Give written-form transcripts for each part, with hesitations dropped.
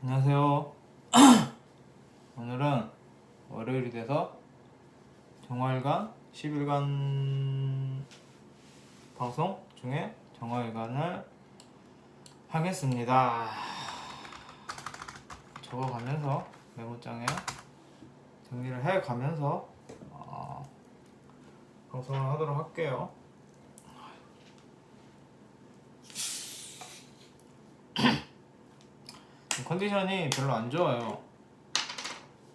안녕하세요. 오늘은 월요일이 돼서 정화일관 10일간 방송 중에 정화일관을 하겠습니다. 적어가면서 메모장에 정리를 해가면서 방송을 하도록 할게요. 컨디션이 별로 안 좋아요.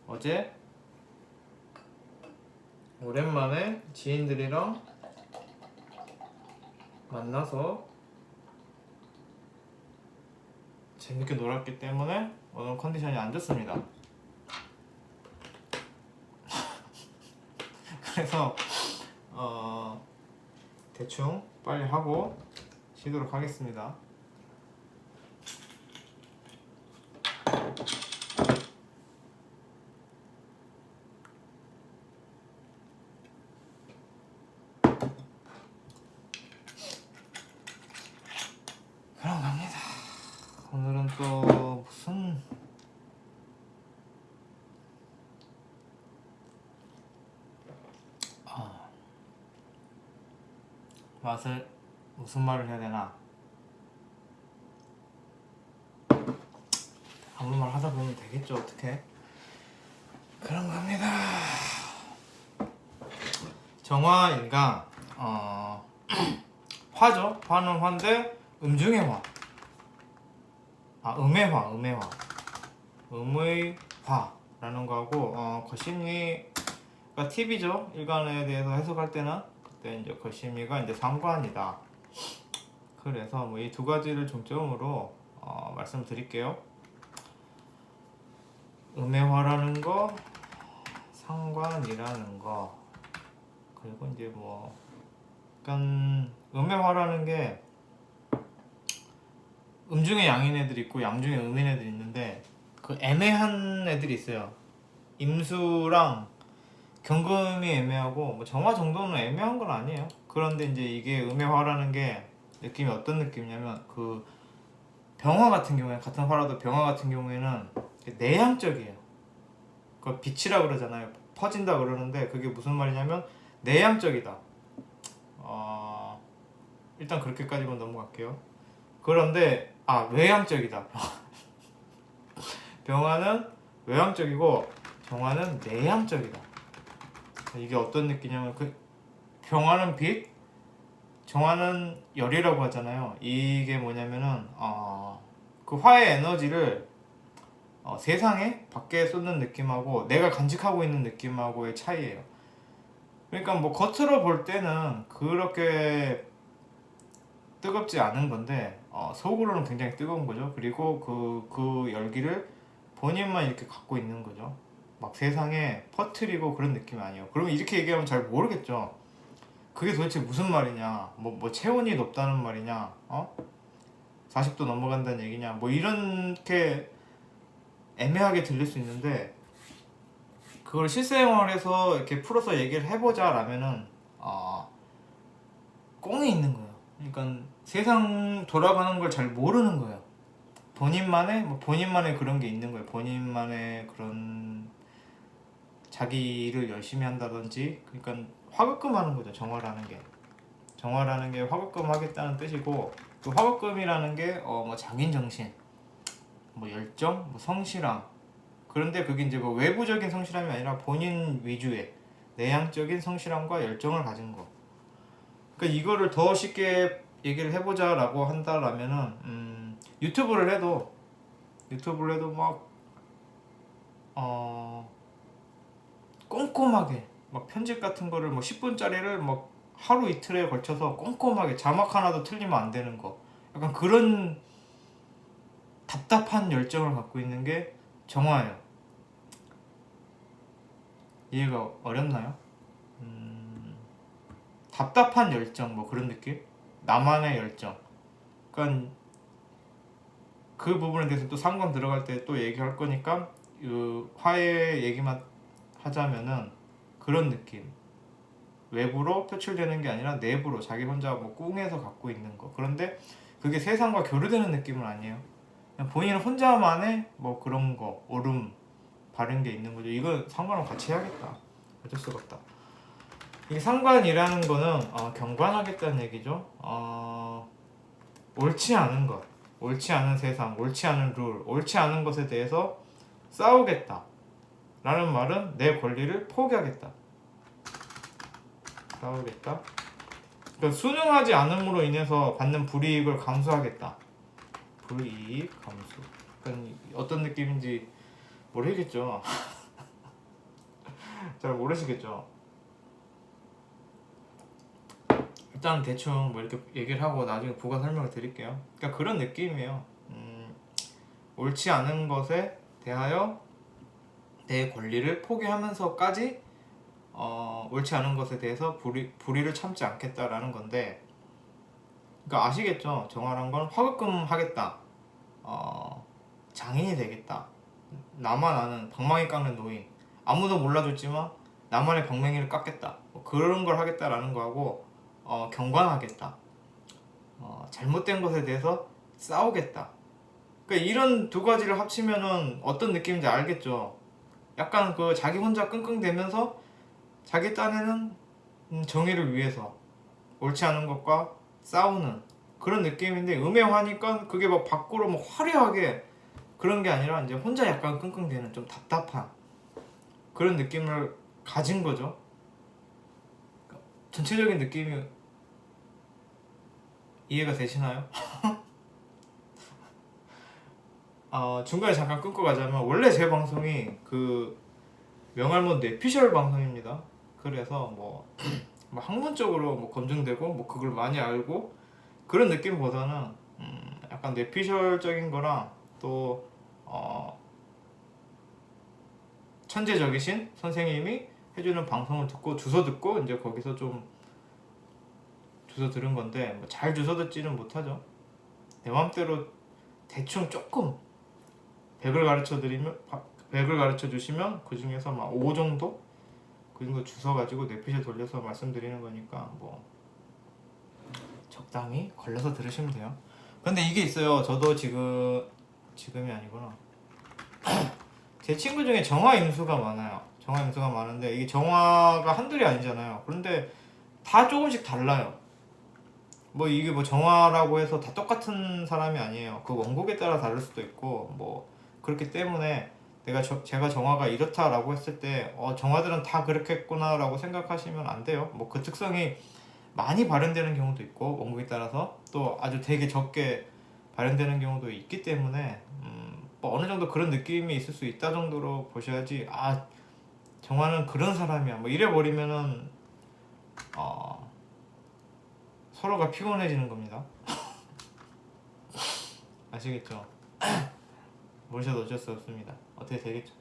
어제 오랜만에 지인들이랑 만나서 재밌게 놀았기 때문에 오늘 컨디션이 안 좋습니다. 그래서 대충 빨리 하고 쉬도록 하겠습니다. 그럼 갑니다. 오늘은 또 무슨 맛을 무슨 말을 해야 되나? 아무 말 하다 보면 되겠죠, 어떻게? 그럼 갑니다. 정화일관 화죠. 화는 화인데 음중의 화. 음의 화. 음의 화라는 거하고 거심리가 팁이죠. 일간에 대해서 해석할 때는 그때 이제 거심리가 이제 상관이다. 그래서 뭐 이 두 가지를 중점으로 말씀드릴게요. 음의 화라는 거, 상관이라는 거, 그리고 이제 뭐 약간 음의 화라는 게 음중에 양인 애들이 있고 양중에 음인 애들이 있는데 그 애매한 애들이 있어요. 임수랑 경금이 애매하고 뭐 정화 정도는 애매한 건 아니에요. 그런데 이제 이게 음의 화라는 게 느낌이 어떤 느낌이냐면 그 병화 같은 경우에 같은 화라도 병화 같은 경우에는 내향적이에요. 그 빛이라 그러잖아요. 퍼진다 그러는데 그게 무슨 말이냐면 내향적이다. 일단 그렇게까지만 넘어갈게요. 그런데 외향적이다. 병화는 외향적이고 정화는 내향적이다. 이게 어떤 느낌이냐면 그 병화는 빛, 정화는 열이라고 하잖아요. 이게 뭐냐면은 그 화의 에너지를 세상에 밖에 쏟는 느낌하고 내가 간직하고 있는 느낌하고의 차이예요. 그러니까 뭐 겉으로 볼 때는 그렇게 뜨겁지 않은 건데 속으로는 굉장히 뜨거운 거죠. 그리고 그 열기를 본인만 이렇게 갖고 있는 거죠. 막 세상에 퍼뜨리고 그런 느낌이 아니에요. 그러면 이렇게 얘기하면 잘 모르겠죠. 그게 도대체 무슨 말이냐? 뭐 체온이 높다는 말이냐? 40도 넘어간다는 얘기냐? 뭐 이렇게 애매하게 들릴 수 있는데 그걸 실생활에서 이렇게 풀어서 얘기를 해보자 라면은 꽁이 있는 거예요. 그러니까 세상 돌아가는 걸 잘 모르는 거예요. 본인만의 그런 게 있는 거예요. 본인만의 그런 자기를 열심히 한다든지, 그러니까 화급금 하는 거죠. 정화라는 게 화급금 하겠다는 뜻이고, 그 화급금이라는 게 뭐 장인 정신, 뭐 열정, 뭐 성실함. 그런데 그게 이제 뭐 외부적인 성실함이 아니라 본인 위주의 내향적인 성실함과 열정을 가진 거. 그러니까 이거를 더 쉽게 얘기를 해보자라고 한다라면은 유튜브를 해도 막 꼼꼼하게 막 편집 같은 거를 뭐 10분짜리를 막 하루 이틀에 걸쳐서 꼼꼼하게 자막 하나도 틀리면 안 되는 거. 약간 그런 답답한 열정을 갖고 있는 게 정화예요. 이해가 어렵나요? 답답한 열정 뭐 그런 느낌? 나만의 열정. 그러니까 그 부분에 대해서 또 상관 들어갈 때 또 얘기할 거니까 그 화해 얘기만 하자면은 그런 느낌. 외부로 표출되는 게 아니라 내부로 자기 혼자 뭐 꿍해서 갖고 있는 거. 그런데 그게 세상과 교류되는 느낌은 아니에요. 그냥 본인 혼자만의 뭐 그런 거 옳음 바른 게 있는 거죠. 이거 상관은 같이 해야겠다. 어쩔 수가 없다. 이 상관이라는 거는 경관하겠다는 얘기죠. 옳지 않은 것, 옳지 않은 세상, 옳지 않은 룰, 옳지 않은 것에 대해서 싸우겠다 라는 말은 내 권리를 포기하겠다. 싸우겠다. 그러니까 순응하지 않음으로 인해서 받는 불이익을 감수하겠다. 불이익 감수. 그러니까 어떤 느낌인지 모르겠죠. 잘 모르시겠죠. 일단 대충 뭐 이렇게 얘기를 하고 나중에 부가 설명을 드릴게요. 그러니까 그런 느낌이에요. 옳지 않은 것에 대하여 내 권리를 포기하면서까지 옳지 않은 것에 대해서 불의를 참지 않겠다라는 건데, 그러니까 아시겠죠? 정화란 건 화급금 하겠다, 장인이 되겠다, 나만 아는 방망이 깎는 노인, 아무도 몰라줬지만 나만의 방망이를 깎겠다, 뭐 그런 걸 하겠다라는 거하고 경관하겠다, 잘못된 것에 대해서 싸우겠다. 그러니까 이런 두 가지를 합치면은 어떤 느낌인지 알겠죠? 약간 그 자기 혼자 끙끙대면서 자기 딴에는 정의를 위해서 옳지 않은 것과 싸우는 그런 느낌인데, 음해화니까 그게 막 밖으로 뭐 화려하게 그런 게 아니라 이제 혼자 약간 끙끙대는 좀 답답한 그런 느낌을 가진 거죠. 전체적인 느낌이 이해가 되시나요? 중간에 잠깐 끊고 가자면, 원래 제 방송이 그 명알못 뇌피셜 방송입니다. 그래서 뭐 학문적으로 뭐 검증되고 뭐 그걸 많이 알고 그런 느낌보다는 약간 뇌피셜적인 거랑 또 천재적이신 선생님이 해주는 방송을 듣고 주워 듣고 이제 거기서 좀 주워 들은 건데, 뭐 잘 주워 듣지는 못하죠. 내 맘대로 대충 조금 100을 가르쳐 주시면 그 중에서 막 5 정도 그 정도 주워 가지고 뇌피셜 돌려서 말씀드리는 거니까 뭐 적당히 걸려서 들으시면 돼요. 근데 이게 있어요. 저도 지금이 아니구나. 제 친구 중에 정화 임수가 많아요. 정화 임수가 많은데 이게 정화가 한둘이 아니잖아요. 그런데 다 조금씩 달라요. 뭐 이게 뭐 정화라고 해서 다 똑같은 사람이 아니에요. 그 원곡에 따라 다를 수도 있고 뭐 그렇기 때문에 제가 정화가 이렇다라고 했을 때 정화들은 다 그렇겠구나라고 생각하시면 안 돼요. 뭐 그 특성이 많이 발현되는 경우도 있고 원곡에 따라서 또 아주 되게 적게 발현되는 경우도 있기 때문에 뭐 어느 정도 그런 느낌이 있을 수 있다 정도로 보셔야지, 정화는 그런 사람이야 뭐 이래 버리면은 서로가 피곤해지는 겁니다. 아시겠죠? 모르셔도 어쩔 수 없습니다. 어떻게 되겠죠?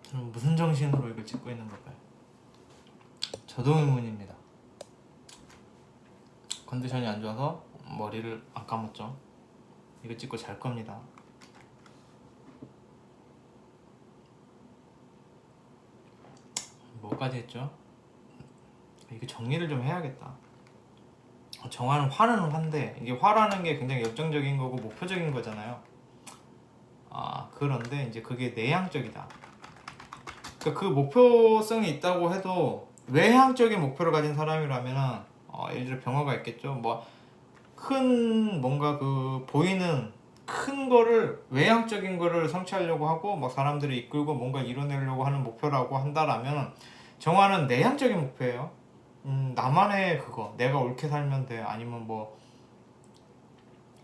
저는 무슨 정신으로 이걸 찍고 있는 걸까요? 저도 의문입니다. 컨디션이 안 좋아서 머리를 안 감았죠. 이거 찍고 잘 겁니다. 뭐까지 했죠? 이거 정리를 좀 해야겠다. 정화는 화는 화인데, 이게 화라는 게 굉장히 열정적인 거고 목표적인 거잖아요. 그런데 이제 그게 내향적이다. 그러니까 그 목표성이 있다고 해도 외향적인 목표를 가진 사람이라면은 예를 들어 병화가 있겠죠. 뭐 큰 뭔가 그 보이는 큰 거를, 외향적인 거를 성취하려고 하고 막 사람들을 이끌고 뭔가 이뤄내려고 하는 목표라고 한다라면, 정화는 내향적인 목표예요. 나만의 그거, 내가 옳게 살면 돼. 아니면 뭐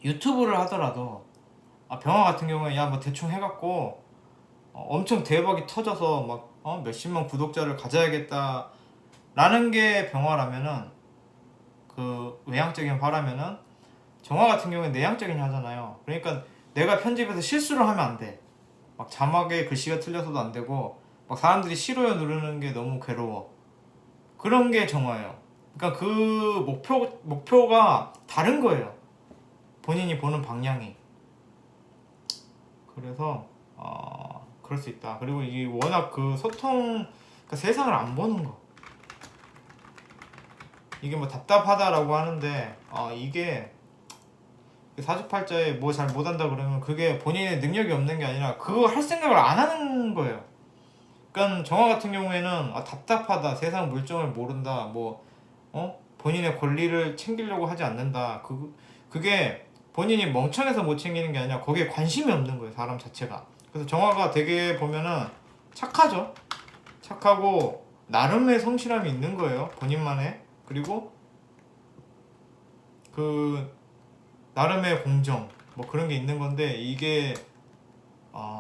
유튜브를 하더라도 병화 같은 경우에 야 뭐 대충 해갖고 엄청 대박이 터져서 막 몇십만 구독자를 가져야겠다 라는 게 병화라면은, 그 외향적인 화라면은, 정화 같은 경우에 내향적인 화잖아요. 그러니까 내가 편집해서 실수를 하면 안 돼. 막 자막에 글씨가 틀려서도 안 되고 막 사람들이 싫어요 누르는 게 너무 괴로워. 그런 게 정화예요. 그러니까 그 목표가 다른 거예요. 본인이 보는 방향이. 그래서 그럴 수 있다. 그리고 이게 워낙 그 소통, 그러니까 세상을 안 보는 거. 이게 뭐 답답하다라고 하는데 이게 사주팔자에 뭐 잘 못한다 그러면 그게 본인의 능력이 없는 게 아니라 그거 할 생각을 안 하는 거예요. 그러니까 정화 같은 경우에는 답답하다, 세상 물정을 모른다, 뭐 본인의 권리를 챙기려고 하지 않는다. 그게 본인이 멍청해서 못 챙기는 게 아니라 거기에 관심이 없는 거예요, 사람 자체가. 그래서 정화가 되게 보면은 착하죠. 착하고 나름의 성실함이 있는 거예요, 본인만의. 그리고 그 나름의 공정 뭐 그런 게 있는 건데 이게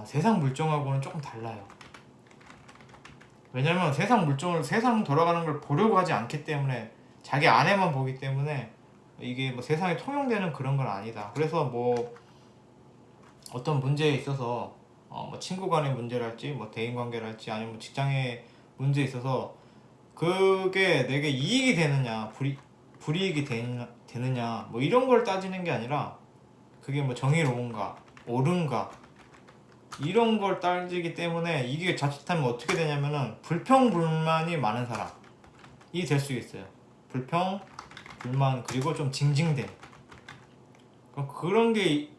세상 물정하고는 조금 달라요. 왜냐면 세상 돌아가는 걸 보려고 하지 않기 때문에, 자기 안에만 보기 때문에 이게 뭐 세상에 통용되는 그런 건 아니다. 그래서 뭐 어떤 문제에 있어서 뭐 친구 간의 문제랄지 뭐 대인 관계랄지 아니면 뭐 직장의 문제에 있어서 그게 내게 이익이 되느냐 불이익이 되느냐 뭐 이런 걸 따지는 게 아니라 그게 뭐 정의로운가 옳은가 이런 걸 따지기 때문에 이게 자칫하면 어떻게 되냐면은 불평불만이 많은 사람이 될 수 있어요. 불평, 불만, 그리고 좀 징징대. 그런 게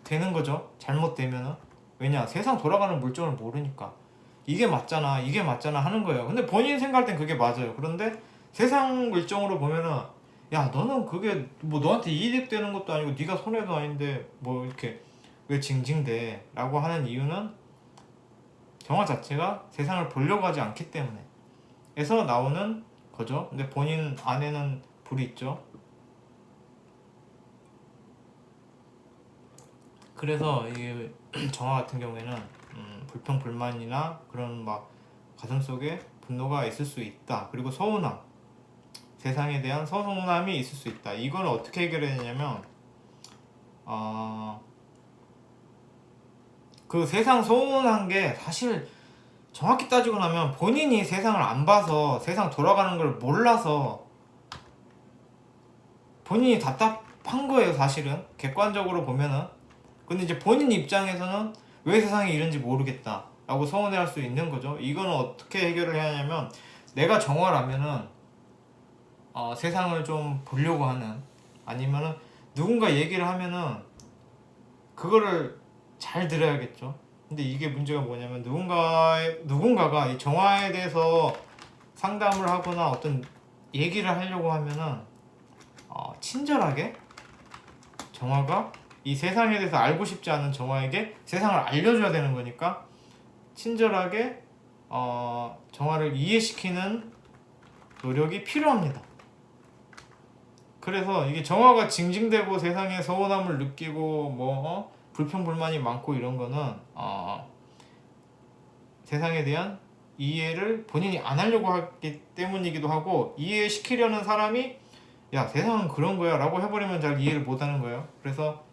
되는 거죠. 잘못되면은. 왜냐? 세상 돌아가는 물정을 모르니까. 이게 맞잖아, 이게 맞잖아 하는 거예요. 근데 본인 생각할 땐 그게 맞아요. 그런데 세상 물정으로 보면은 야, 너는 그게 뭐 너한테 이익 되는 것도 아니고 네가 손해도 아닌데 뭐 이렇게 왜 징징대? 라고 하는 이유는 정화 자체가 세상을 보려고 하지 않기 때문에 에서 나오는 거죠. 근데 본인 안에는 불이 있죠. 그래서 이 정화 같은 경우에는 불평 불만이나 그런 막 가슴속에 분노가 있을 수 있다. 그리고 서운함, 세상에 대한 서운함이 있을 수 있다. 이걸 어떻게 해결해야 되냐면 그 세상 서운한 게 사실 정확히 따지고 나면 본인이 세상을 안 봐서 세상 돌아가는 걸 몰라서 본인이 답답한 거예요, 사실은. 객관적으로 보면은. 근데 이제 본인 입장에서는 왜 세상이 이런지 모르겠다 라고 서운해할 수 있는 거죠. 이거는 어떻게 해결을 해야 하냐면, 내가 정화라면은 세상을 좀 보려고 하는, 아니면은 누군가 얘기를 하면은 그거를 잘 들어야겠죠. 근데 이게 문제가 뭐냐면, 누군가가 이 정화에 대해서 상담을 하거나 어떤 얘기를 하려고 하면은 친절하게 정화가 이 세상에 대해서 알고 싶지 않은 정화에게 세상을 알려줘야 되는 거니까 친절하게 정화를 이해시키는 노력이 필요합니다. 그래서 이게 정화가 징징대고 세상에 서운함을 느끼고 뭐 불평불만이 많고 이런 거는 세상에 대한 이해를 본인이 안 하려고 하기 때문이기도 하고, 이해시키려는 사람이 야, 세상은 그런 거야 라고 해버리면 잘 이해를 못 하는 거예요. 그래서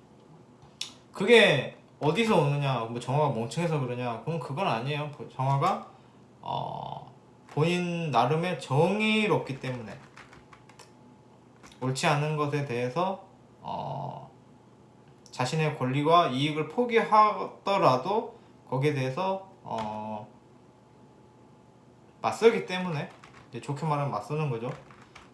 그게 어디서 오느냐, 뭐 정화가 멍청해서 그러냐, 그건 아니에요. 정화가 본인 나름의 정의롭기 때문에 옳지 않은 것에 대해서 자신의 권리와 이익을 포기하더라도 거기에 대해서 맞서기 때문에, 이제 좋게 말하면 맞서는 거죠.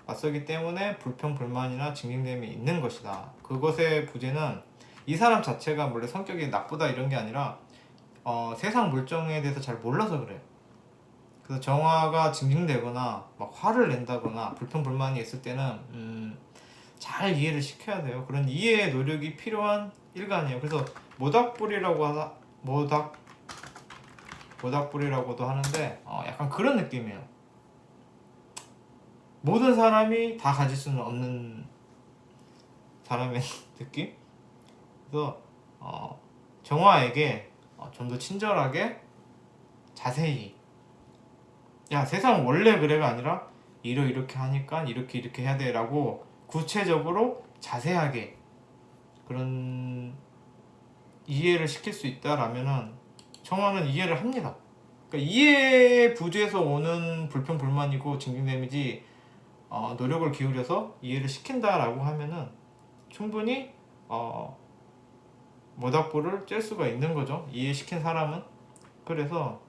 맞서기 때문에 불평불만이나 징징됨이 있는 것이다. 그것의 부재는 이 사람 자체가 원래 성격이 나쁘다 이런 게 아니라 세상 물정에 대해서 잘 몰라서 그래요. 그래서 정화가 징징대거나 막 화를 낸다거나 불평불만이 있을 때는 잘 이해를 시켜야 돼요. 그런 이해의 노력이 필요한 일간이에요. 그래서 모닥불이라고도 하는데 약간 그런 느낌이에요. 모든 사람이 다 가질 수는 없는 사람의 느낌? 그래서 정화에게 좀 더 친절하게 자세히, 야, 세상 원래 그래가 아니라 이렇게 하니까 이렇게 해야 돼 라고 구체적으로 자세하게 그런 이해를 시킬 수 있다라면은 정화는 이해를 합니다. 그러니까 이해 부재에서 오는 불평불만이고 징징댐이지, 노력을 기울여서 이해를 시킨다라고 하면은 충분히 모닥불을 쬐 수가 있는 거죠, 이해시킨 사람은. 그래서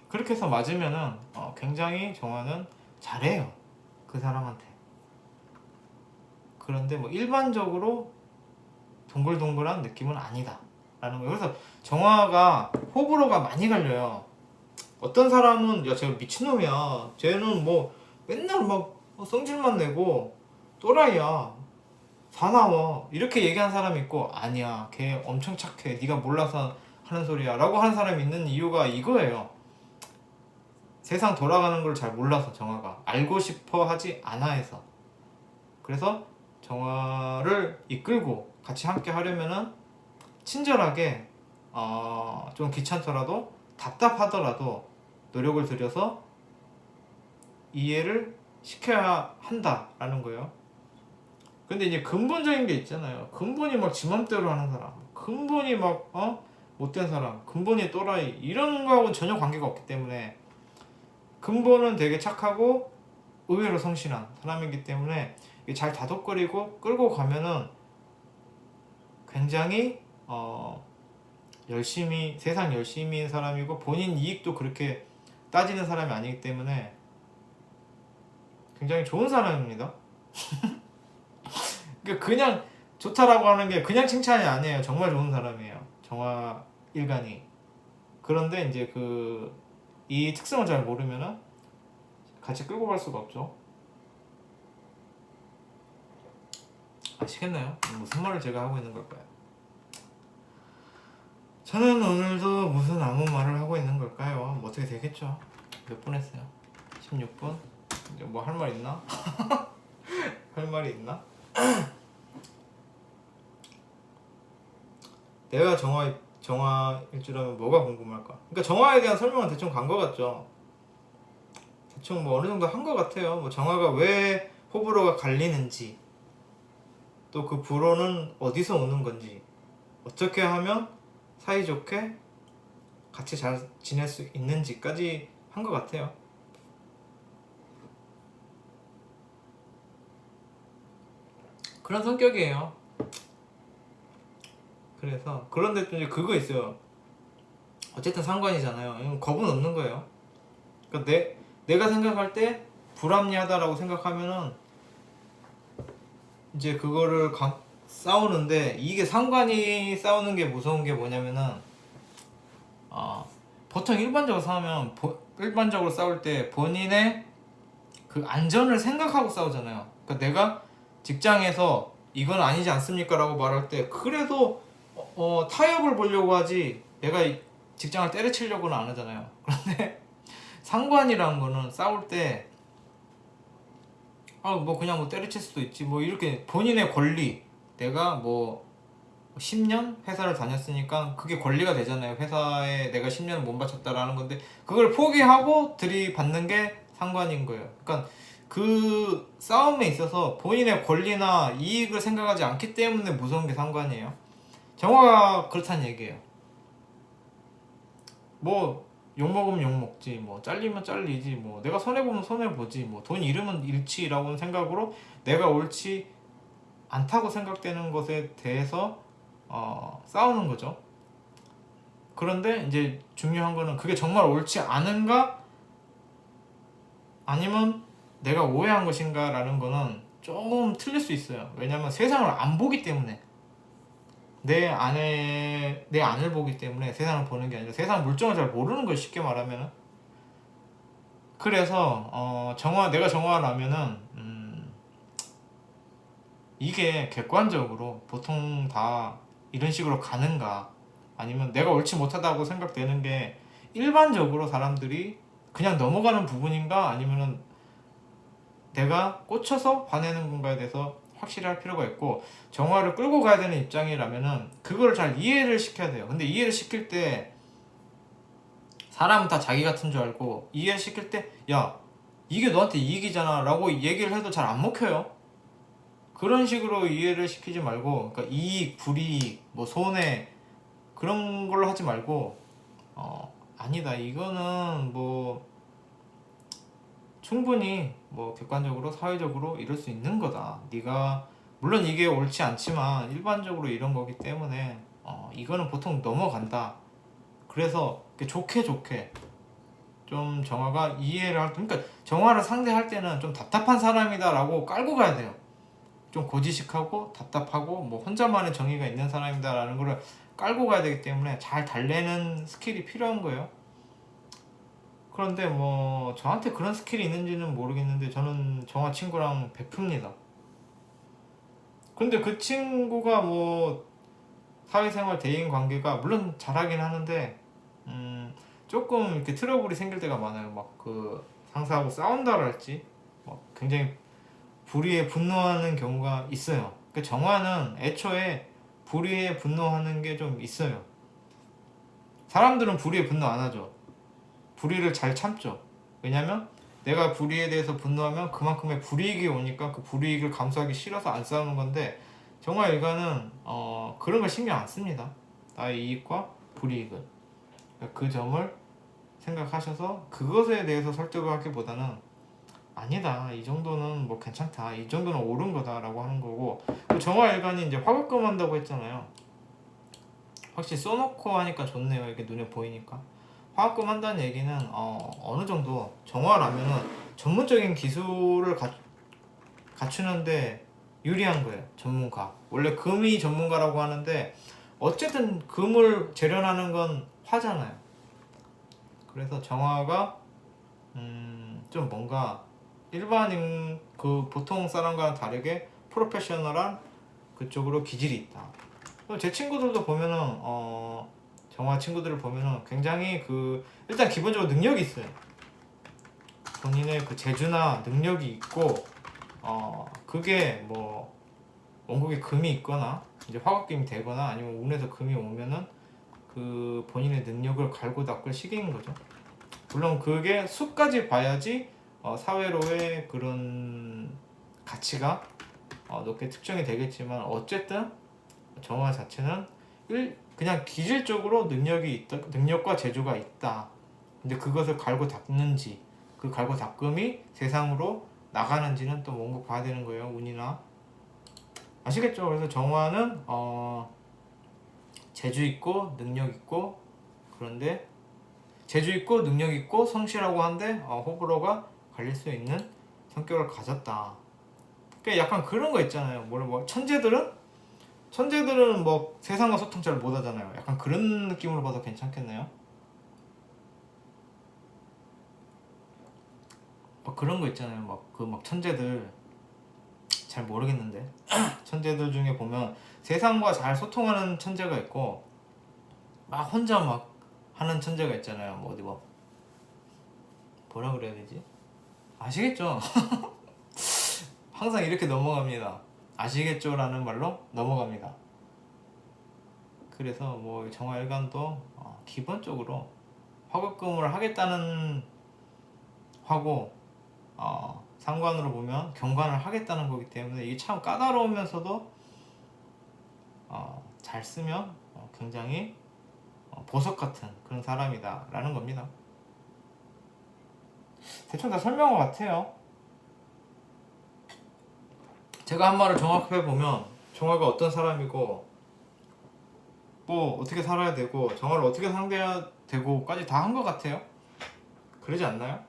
그렇게 해서 맞으면은 굉장히 정화는 잘해요, 그 사람한테. 그런데 뭐 일반적으로 동글동글한 느낌은 아니다 라는 거예요. 그래서 정화가 호불호가 많이 갈려요. 어떤 사람은 야 쟤 미친놈이야, 쟤는 뭐 맨날 막 성질만 내고 또라이야, 사나워, 이렇게 얘기하는 사람이 있고, 아니야 걔 엄청 착해 네가 몰라서 하는 소리야 라고 하는 사람이 있는 이유가 이거예요. 세상 돌아가는 걸 잘 몰라서, 정화가 알고 싶어 하지 않아 해서. 그래서 정화를 이끌고 같이 함께 하려면은 친절하게, 좀 귀찮더라도 답답하더라도 노력을 들여서 이해를 시켜야 한다라는 거예요. 근데 이제 근본적인 게 있잖아요. 근본이 막 지 맘대로 하는 사람, 근본이 막 못된 사람, 근본이 또라이, 이런 거하고는 전혀 관계가 없기 때문에, 근본은 되게 착하고 의외로 성실한 사람이기 때문에 잘 다독거리고 끌고 가면은 굉장히 열심히, 세상 열심히인 사람이고 본인 이익도 그렇게 따지는 사람이 아니기 때문에 굉장히 좋은 사람입니다. 그냥 좋다라고 하는 게 그냥 칭찬이 아니에요. 정말 좋은 사람이에요, 정화 일간이. 그런데 이제 이 특성을 잘 모르면은 같이 끌고 갈 수가 없죠. 아시겠나요? 무슨 말을 제가 하고 있는 걸까요? 저는 오늘도 무슨 아무 말을 하고 있는 걸까요? 뭐 어떻게 되겠죠? 몇 분 했어요? 16분? 이제 뭐 할 말 있나? 할 말이 있나? 내가 정화일 줄 알면 뭐가 궁금할까? 그러니까 정화에 대한 설명은 대충 간 것 같죠? 대충 뭐 어느 정도 한 것 같아요. 뭐 정화가 왜 호불호가 갈리는지, 또 그 불호는 어디서 오는 건지, 어떻게 하면 사이좋게 같이 잘 지낼 수 있는지까지 한 것 같아요. 그런 성격이에요. 그래서 그런데 또 이제 그거 있어요. 어쨌든 상관이잖아요. 이건 겁은 없는 거예요. 그러니까 내가 생각할 때 불합리하다라고 생각하면은 이제 그거를 싸우는데, 이게 상관이 싸우는 게 무서운 게 뭐냐면은, 보통 일반적으로 싸울 때 본인의 그 안전을 생각하고 싸우잖아요. 그러니까 내가 직장에서 이건 아니지 않습니까 라고 말할 때 그래도 타협을 보려고 하지, 내가 직장을 때려치려고는 안 하잖아요. 그런데 상관이라는 거는 싸울 때 뭐 그냥 뭐 때려칠 수도 있지, 뭐 이렇게 본인의 권리, 내가 뭐 10년 회사를 다녔으니까 그게 권리가 되잖아요. 회사에 내가 10년을 못 바쳤다라는 건데 그걸 포기하고 들이받는 게 상관인 거예요. 그러니까 그 싸움에 있어서 본인의 권리나 이익을 생각하지 않기 때문에 무서운 게 상관이에요. 정화가 그렇다는 얘기예요. 뭐 욕먹으면 욕먹지, 뭐 잘리면 잘리지, 뭐 내가 손해보면 손해보지, 뭐 돈 잃으면 잃지라고 생각으로 내가 옳지 않다고 생각되는 것에 대해서 싸우는 거죠. 그런데 이제 중요한 거는 그게 정말 옳지 않은가, 아니면 내가 오해한 것인가 라는 거는 조금 틀릴 수 있어요. 왜냐면 세상을 안 보기 때문에, 내 안을 보기 때문에 세상을 보는 게 아니라 세상 물정을 잘 모르는 걸, 쉽게 말하면은. 그래서 내가 정화라면은 이게 객관적으로 보통 다 이런 식으로 가는가, 아니면 내가 옳지 못하다고 생각되는 게 일반적으로 사람들이 그냥 넘어가는 부분인가, 아니면은 내가 꽂혀서 화내는 건가에 대해서 확실히 할 필요가 있고, 정화를 끌고 가야 되는 입장이라면은 그걸 잘 이해를 시켜야 돼요. 근데 이해를 시킬 때 사람은 다 자기 같은 줄 알고, 이해를 시킬 때 야 이게 너한테 이익이잖아 라고 얘기를 해도 잘 안 먹혀요. 그런 식으로 이해를 시키지 말고, 그러니까 이익, 불이익, 뭐 손해, 그런 걸로 하지 말고, 아니다 이거는 뭐 충분히 뭐 객관적으로 사회적으로 이럴 수 있는 거다, 네가 물론 이게 옳지 않지만 일반적으로 이런 거기 때문에 이거는 보통 넘어간다. 그래서 좋게 좀 정화가 이해를 그러니까 정화를 상대할 때는 좀 답답한 사람이다 라고 깔고 가야 돼요. 좀 고지식하고 답답하고 뭐 혼자만의 정의가 있는 사람이다라는 거를 깔고 가야 되기 때문에 잘 달래는 스킬이 필요한 거예요. 그런데 뭐 저한테 그런 스킬이 있는지는 모르겠는데 저는 정화 친구랑 베풉니다. 근데 그 친구가 뭐 사회생활 대인 관계가 물론 잘하긴 하는데 조금 이렇게 트러블이 생길 때가 많아요. 막 그 상사하고 싸운다랄지 막 굉장히 불의에 분노하는 경우가 있어요. 그 정화는 애초에 불의에 분노하는 게 좀 있어요. 사람들은 불의에 분노 안 하죠. 불의를 잘 참죠. 왜냐면 내가 불의에 대해서 분노하면 그만큼의 불이익이 오니까 그 불이익을 감수하기 싫어서 안 싸우는 건데 정화 일가는 그런 걸 신경 안 씁니다. 나의 이익과 불이익을. 그러니까 그 점을 생각하셔서 그것에 대해서 설득을 하기보다는 아니다, 이 정도는 뭐 괜찮다, 이 정도는 옳은 거다라고 하는 거고, 그 정화 일간이 이제 화급금 한다고 했잖아요. 확실히 써놓고 하니까 좋네요. 이게 눈에 보이니까. 화급금 한다는 얘기는 어느 정도 정화라면은 전문적인 기술을 갖추는데 유리한 거예요. 전문가. 원래 금이 전문가라고 하는데 어쨌든 금을 재련하는 건 화잖아요. 그래서 정화가 좀 뭔가 일반인 그 보통 사람과는 다르게 프로페셔널한 그쪽으로 기질이 있다. 제 친구들도 보면은 정화 친구들을 보면은 굉장히 그 일단 기본적으로 능력이 있어요. 본인의 그 재주나 능력이 있고 그게 뭐 원곡에 금이 있거나 이제 화급금이 되거나 아니면 운에서 금이 오면은 그 본인의 능력을 갈고 닦을 시기인 거죠. 물론 그게 수까지 봐야지 사회로의 그런 가치가 높게 특정이 되겠지만 어쨌든 정화 자체는 그냥 기질적으로 능력과 재주가 있다. 근데 그것을 갈고 닦는지 그 갈고 닦음이 세상으로 나가는지는 또 뭔가 봐야 되는 거예요. 운이나 아시겠죠? 그래서 정화는 재주 있고 능력 있고 그런데 재주 있고 능력 있고 성실하고 한데 호불호가 갈릴 수 있는 성격을 가졌다. 그러니까 약간 그런 거 있잖아요. 뭐 천재들은 뭐 세상과 소통 잘 못하잖아요. 약간 그런 느낌으로 봐도 괜찮겠네요. 막 그런 거 있잖아요. 막 천재들 잘 모르겠는데 천재들 중에 보면 세상과 잘 소통하는 천재가 있고 막 혼자 막 하는 천재가 있잖아요. 뭐 어디 뭐라 그래야 되지? 아시겠죠? 항상 이렇게 넘어갑니다. 아시겠죠라는 말로 넘어갑니다. 그래서 뭐 정화일관도 기본적으로 화급금을 하겠다는 하고 상관으로 보면 경관을 하겠다는 거기 때문에 이게 참 까다로우면서도 잘 쓰면 굉장히 보석 같은 그런 사람이다 라는 겁니다. 대충 다 설명한 것 같아요. 제가 한 말을 종합해 보면 정화가 어떤 사람이고 뭐 어떻게 살아야 되고 정화를 어떻게 상대해야 되고까지 다 한 것 같아요. 그러지 않나요?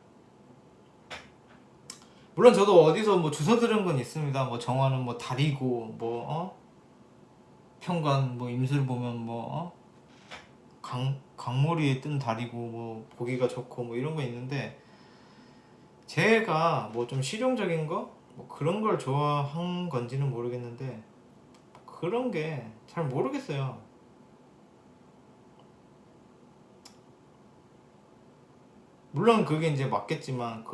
물론 저도 어디서 뭐 주워 들은 건 있습니다. 뭐 정화는 뭐 달이고 뭐 평관 뭐 임술 보면 뭐 강머리에 뜬 달이고 뭐 보기가 좋고 뭐 이런 거 있는데 제가 뭐 좀 실용적인 거 뭐 그런 걸 좋아한 건지는 모르겠는데 그런 게 잘 모르겠어요. 물론 그게 이제 맞겠지만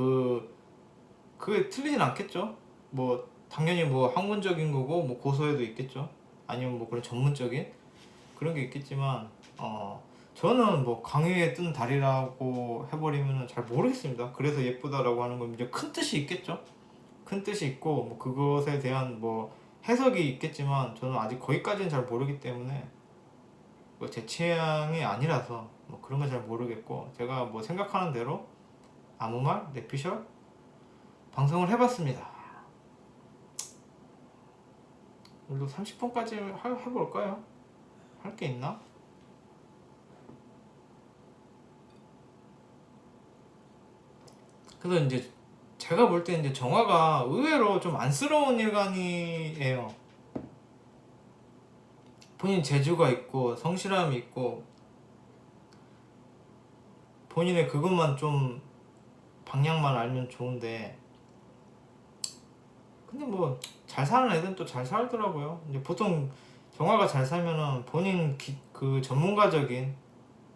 그게 틀리진 않겠죠. 뭐 당연히 뭐 학문적인 거고 뭐 고소에도 있겠죠. 아니면 뭐 그런 전문적인 그런 게 있겠지만 저는 뭐 강위에 뜬 달이라고 해버리면 잘 모르겠습니다. 그래서 예쁘다라고 하는 건 이제 큰 뜻이 있겠죠. 큰 뜻이 있고 뭐 그것에 대한 뭐 해석이 있겠지만 저는 아직 거기까지는 잘 모르기 때문에 뭐 제 취향이 아니라서 뭐 그런 건 잘 모르겠고 제가 뭐 생각하는 대로 아무 말 내피셜 방송을 해봤습니다. 오늘도 30분까지 해볼까요? 할 게 있나? 그래서 이제 제가 볼 때 이제 정화가 의외로 좀 안쓰러운 일간이에요. 본인 재주가 있고 성실함이 있고 본인의 그것만 좀 방향만 알면 좋은데, 근데 뭐 잘 사는 애들은 또 잘 살더라고요. 이제 보통 정화가 잘 살면은 본인 그 전문가적인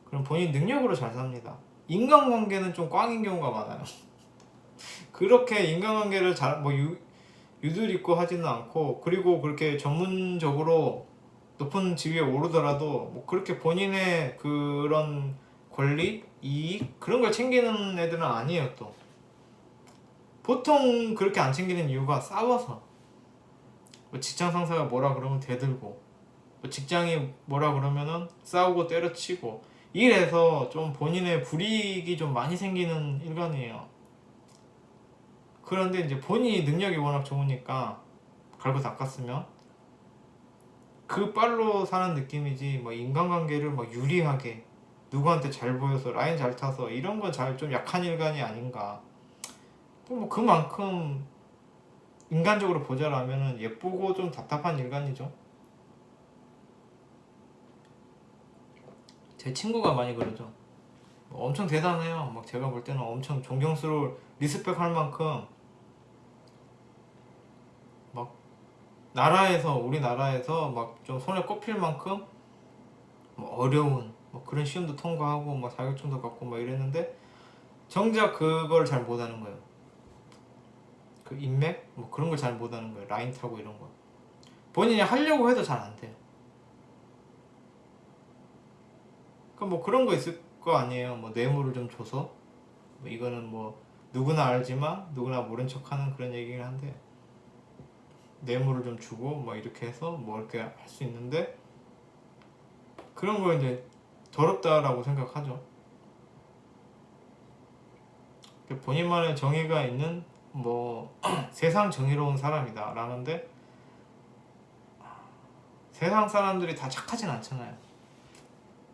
그런 본인 능력으로 잘 삽니다. 인간관계는 좀 꽝인 경우가 많아요. 그렇게 인간관계를 잘 뭐 유들 있고 하지는 않고, 그리고 그렇게 전문적으로 높은 지위에 오르더라도 뭐 그렇게 본인의 그런 권리, 이익 그런 걸 챙기는 애들은 아니에요. 또 보통 그렇게 안 챙기는 이유가 싸워서, 뭐 직장 상사가 뭐라 그러면 대들고, 뭐 직장이 뭐라 그러면은 싸우고 때려치고, 이래서 좀 본인의 불이익이 좀 많이 생기는 일간이에요. 그런데 이제 본인이 능력이 워낙 좋으니까 갈고 닦았으면 그 빨로 사는 느낌이지, 뭐 인간관계를 뭐 유리하게 누구한테 잘 보여서 라인 잘 타서 이런 건 잘 좀 약한 일간이 아닌가. 뭐 그만큼 인간적으로 보자라면은 예쁘고 좀 답답한 일간이죠. 제 친구가 많이 그러죠. 뭐 엄청 대단해요. 막 제가 볼 때는 엄청 존경스러울, 리스펙 할 만큼 막 나라에서, 우리나라에서 막 좀 손에 꼽힐 만큼 뭐 어려운 뭐 그런 시험도 통과하고 막 자격증도 갖고 막 이랬는데, 정작 그걸 잘 못하는 거예요. 그 인맥 뭐 그런 걸 잘 못하는 거예요. 라인 타고 이런 거 본인이 하려고 해도 잘 안 돼요. 그러니까 뭐 그런 거 있을 거 아니에요. 뭐 뇌물을 좀 줘서, 뭐 이거는 뭐 누구나 알지만 누구나 모른 척하는 그런 얘기긴 한데, 뇌물을 좀 주고 뭐 이렇게 해서 뭐 이렇게 할 수 있는데, 그런 거 이제 더럽다라고 생각하죠. 본인만의 정의가 있는 뭐 세상 정의로운 사람이다 라는데, 세상 사람들이 다 착하진 않잖아요.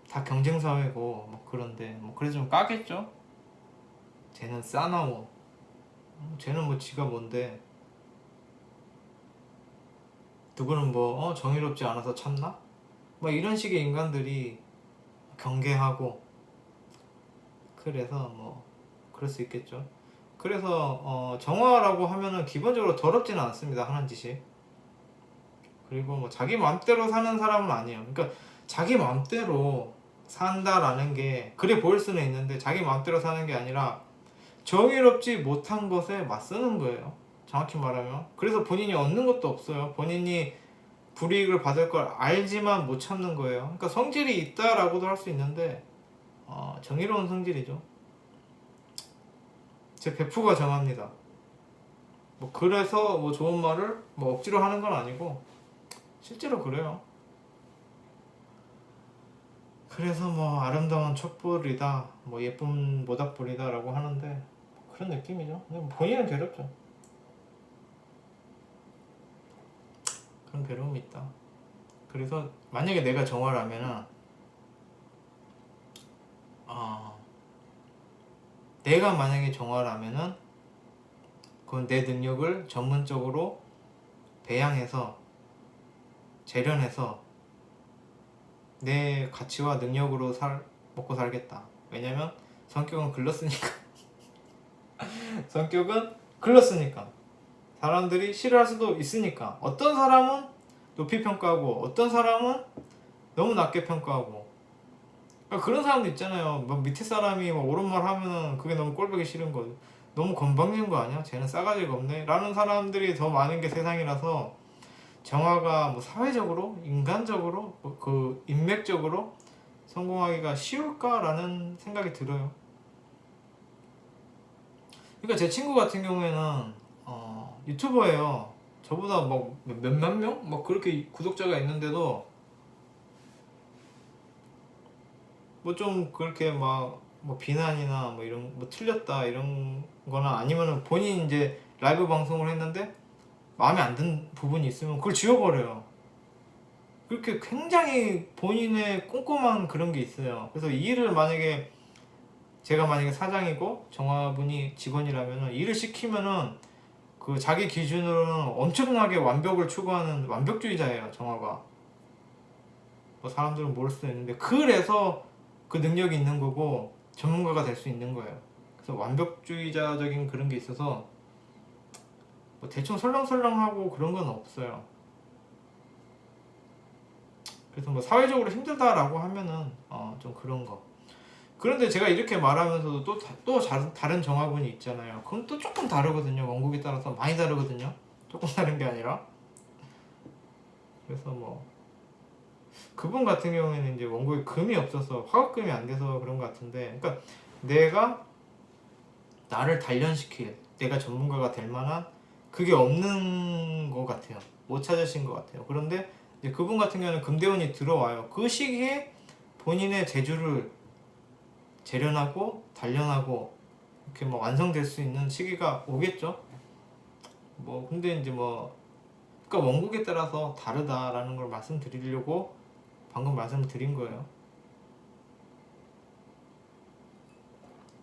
다 경쟁사회고 뭐 그런데 뭐 그래서 좀 까겠죠. 쟤는 싸나워, 쟤는 뭐 지가 뭔데, 누구는 뭐 정의롭지 않아서 참나? 뭐 이런 식의 인간들이 경계하고, 그래서 뭐 그럴 수 있겠죠. 그래서 정화라고 하면은 기본적으로 더럽지는 않습니다, 하는 짓이. 그리고 뭐 자기 마음대로 사는 사람은 아니에요. 그러니까 자기 마음대로 산다라는 게 그래 보일 수는 있는데, 자기 마음대로 사는 게 아니라 정의롭지 못한 것에 맞서는 거예요, 정확히 말하면. 그래서 본인이 얻는 것도 없어요. 본인이 불이익을 받을 걸 알지만 못 참는 거예요. 그러니까 성질이 있다라고도 할 수 있는데, 정의로운 성질이죠. 제 베프가 정합니다. 뭐 그래서 뭐 좋은 말을 뭐 억지로 하는 건 아니고 실제로 그래요. 그래서 뭐 아름다운 촛불이다, 뭐 예쁜 모닥불이다 라고 하는데 그런 느낌이죠. 근데 본인은 괴롭죠. 그런 괴로움이 있다. 그래서 만약에 내가 정화라면은 내가 만약에 정화라면은 그건 내 능력을 전문적으로 배양해서 재련해서 내 가치와 능력으로 먹고 살겠다. 왜냐면 성격은 글렀으니까. 성격은 글렀으니까. 사람들이 싫어할 수도 있으니까. 어떤 사람은 높이 평가하고 어떤 사람은 너무 낮게 평가하고, 그러니까 그런 사람도 있잖아요. 뭐 밑에 사람이 뭐 옳은 말 하면은 그게 너무 꼴보기 싫은 거죠. 너무 건방진 거 아니야? 쟤는 싸가지가 없네 라는 사람들이 더 많은 게 세상이라서, 정화가 뭐 사회적으로, 인간적으로, 그 인맥적으로 성공하기가 쉬울까라는 생각이 들어요. 그러니까 제 친구 같은 경우에는 유튜버예요. 저보다 뭐 몇만 명? 뭐 그렇게 구독자가 있는데도 뭐 좀 그렇게 막 뭐 비난이나 뭐 이런 뭐 틀렸다 이런 거나, 아니면은 본인 이제 라이브 방송을 했는데 마음에 안 든 부분이 있으면 그걸 지워버려요. 그렇게 굉장히 본인의 꼼꼼한 그런 게 있어요. 그래서 이 일을 만약에 제가 만약에 사장이고 정화분이 직원이라면은 일을 시키면은 그 자기 기준으로는 엄청나게 완벽을 추구하는 완벽주의자예요, 정화가. 뭐 사람들은 모를 수도 있는데 그래서 그 능력이 있는 거고 전문가가 될 수 있는 거예요. 그래서 완벽주의자적인 그런 게 있어서 뭐 대충 설렁설렁하고 그런 건 없어요. 그래서 뭐 사회적으로 힘들다라고 하면은 좀 그런 거. 그런데 제가 이렇게 말하면서도 또 다른 정화분이 있잖아요. 그건 또 조금 다르거든요. 원국에 따라서 많이 다르거든요. 조금 다른 게 아니라. 그래서 뭐 그분 같은 경우에는 이제 원국에 금이 없어서 화학금이 안 돼서 그런 것 같은데, 그러니까 내가 나를 단련시킬, 내가 전문가가 될 만한 그게 없는 것 같아요. 못 찾으신 것 같아요. 그런데 이제 그분 같은 경우는 금대운이 들어와요. 그 시기에 본인의 재주를 재련하고 단련하고 이렇게 뭐 완성될 수 있는 시기가 오겠죠. 뭐 근데 이제 뭐 그러니까 원국에 따라서 다르다라는 걸 말씀드리려고 방금 말씀드린 거예요.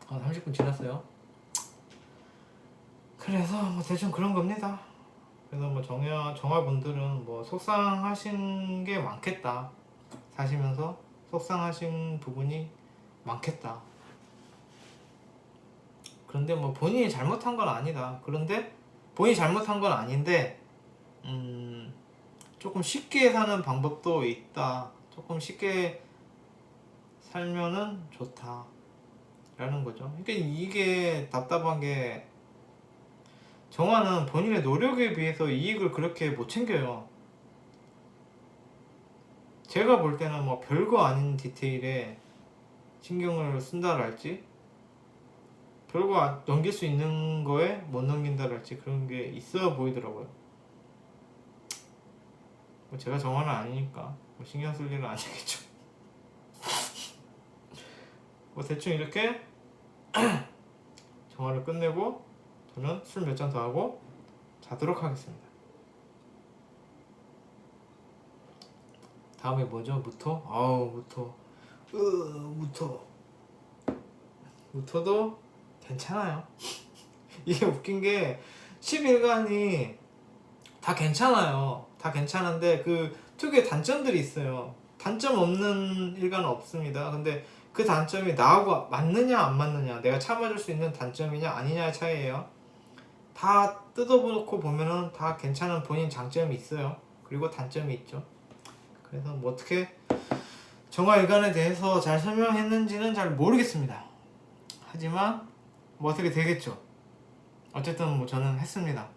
30분 지났어요. 그래서 뭐 대충 그런 겁니다. 그래서 뭐 정화분들은 뭐 속상하신 게 많겠다. 사시면서 속상하신 부분이 많겠다. 그런데 뭐 본인이 잘못한 건 아니다. 그런데 본인이 잘못한 건 아닌데 조금 쉽게 사는 방법도 있다. 조금 쉽게 살면은 좋다 라는 거죠. 그러니까 이게 답답한 게 정화는 본인의 노력에 비해서 이익을 그렇게 못 챙겨요. 제가 볼 때는 뭐 별거 아닌 디테일에 신경을 쓴다랄지 별거 넘길 수 있는 거에 못 넘긴다랄지 그런 게 있어 보이더라고요. 뭐 제가 정화는 아니니까 뭐 신경 쓸 일은 아니겠죠. 뭐 대충 이렇게 정화를 끝내고 저는 술 몇 잔 더 하고 자도록 하겠습니다. 다음에 뭐죠? 무토? 무토도 괜찮아요. 이게 웃긴 게 11간이 다 괜찮아요. 다 괜찮은데 그 특유의 단점들이 있어요. 단점 없는 일간은 없습니다. 근데 그 단점이 나하고 맞느냐 안 맞느냐, 내가 참아줄 수 있는 단점이냐 아니냐의 차이예요. 다 뜯어놓고 보면은 다 괜찮은 본인 장점이 있어요. 그리고 단점이 있죠. 그래서 뭐 어떻게 정화일간에 대해서 잘 설명했는지는 잘 모르겠습니다. 하지만 뭐 어떻게 되겠죠. 어쨌든 뭐 저는 했습니다.